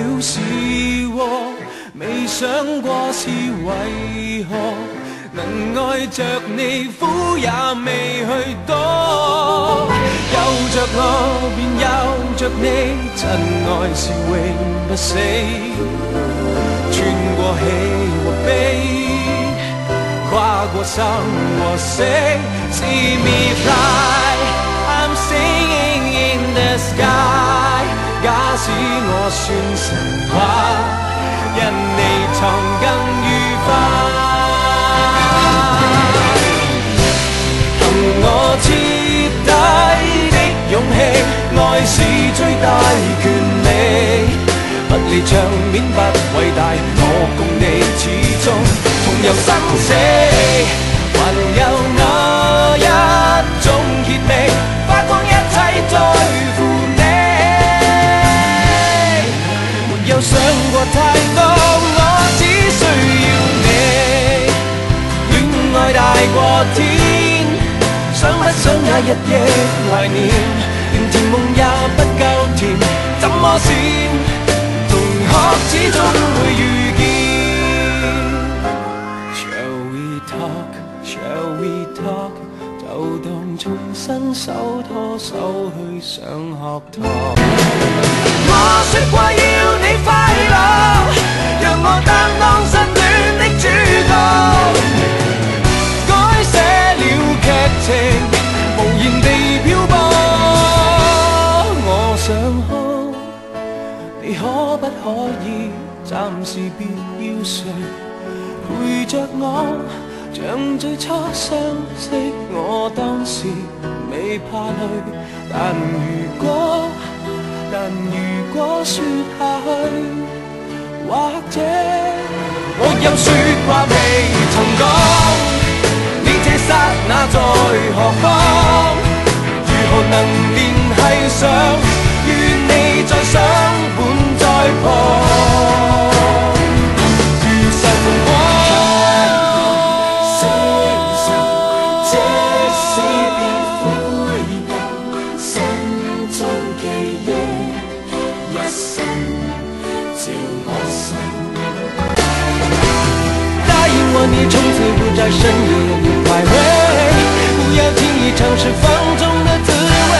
了是禍，未想過是為何能愛着你，苦也未去多。有着我便有着你，真愛是永不死。穿過喜和悲，跨過生和死。See me fly, I'm singing in the sky。假使我算神話，因你藏更愉快。憑我徹底的勇氣，愛是最大權利。不理場面不偉大，我共你始終同遊生死。還有那一種熱味，花光一切在乎你。沒有想過太多，我只需要你。戀愛大過天，想不想那日夜懷念？連甜夢也不夠甜，怎麼閃？同學始終會遇見。Shall we talk? Shall we talk? 就當重新手拖手去上學堂。我說過要你快樂，讓我擔當失戀的主角，改寫了劇情，無言地漂泊。我想看，你可不可以暫時別要睡，陪着我，像最初相識。我當時未怕累，但如果說下去，或者我有說話未曾講，你這剎那在何方？如何能聯繫上？願你再想伴在旁，如實同我。你从此不再深夜徘徊，不要轻易尝试放纵的滋味，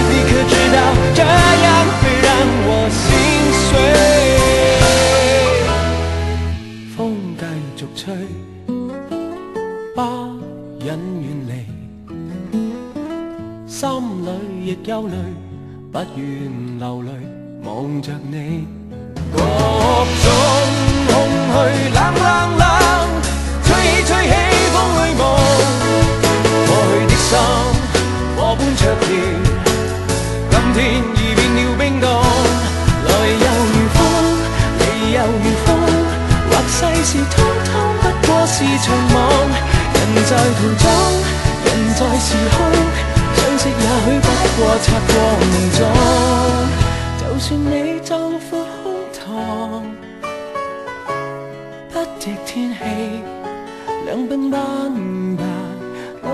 你可知道这样会让我心碎？風繼續吹，不忍遠離，心裏亦憂慮，不願流淚，望着你，各種空虛冷，吹起風裏夢，過去的心火般灼熱，今天已變了冰凍。來又如風，離又如風，或世事通通不過是場夢。人在途中，人在時空，相識也許不過擦過夢中。就算你壯闊胸膛，不敵天氣，兩鬢斑白都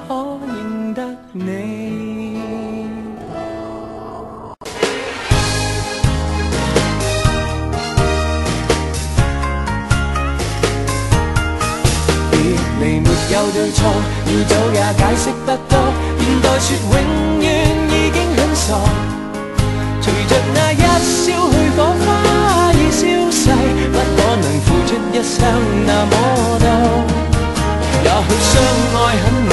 可認得你。別離沒有對錯，要走也解釋不多。現代說永遠已經很傻，隨着那一消去火花已消逝，不可能付出一生那麼多。也許相愛很難，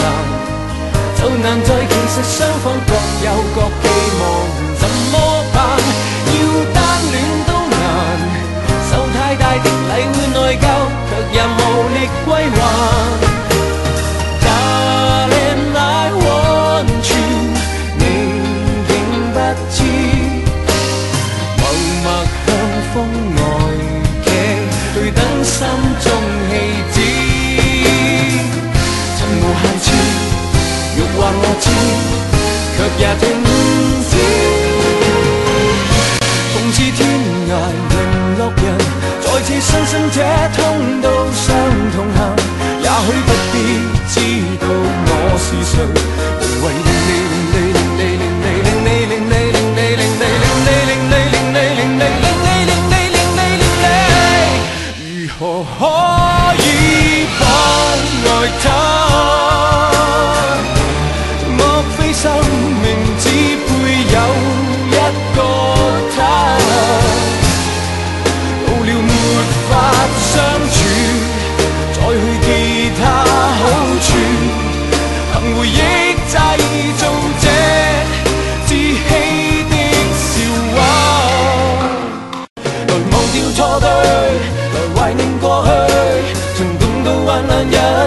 就難在其實雙方各有各寄望，怎麼辦？要單戀都難，受太大的禮會內疚，卻也無力歸還。Darling, I want you， 你竟不知，默默向風外企，對等心中氣子。無限次，欲話我知，卻也停止。共似天涯淪落人，再次相信這通道上同行。也許不必知道我是誰，無謂令你令你令你令你令你令你令你令你令你令你令你令你令你。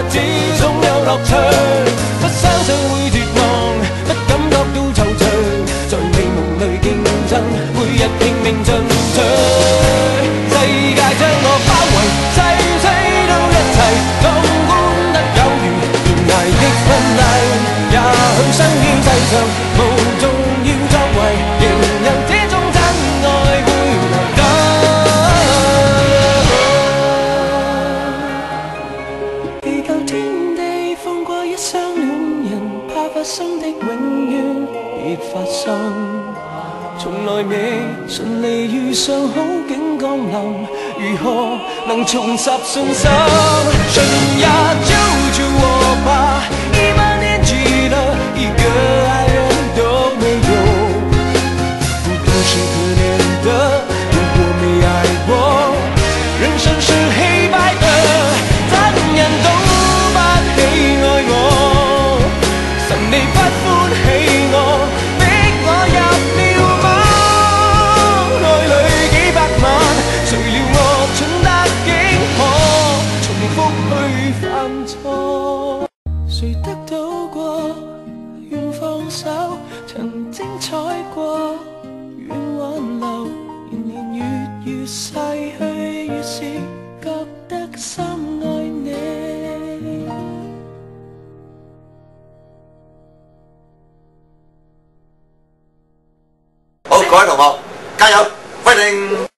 子總有樂趣。不相信會絕望，不感覺到惆悵，在美夢裏競爭，每日拼命進取。世界將我包圍，世世都一齊，壯觀得有如懸崖的婚禮。也許生於世上，無重要作為，仍有這種真愛會來到。祈求天地放過一雙戀人，怕發生的永遠別發生。從來未順利遇上好景降臨，如何能重拾信心？春呀就去我吧，10000年去了，一個愛人都沒有。不都是可憐的，如果沒愛過，人生是黑白的，怎人都不喜愛我，神你不歡喜我，逼我入了網。愛裏幾百萬，誰料我蠢得竟可重複去犯錯。誰得到過，願放手，曾精彩過，願挽留。年年月逝去，越是覺得深愛你。好，各位同學，加油，fighting！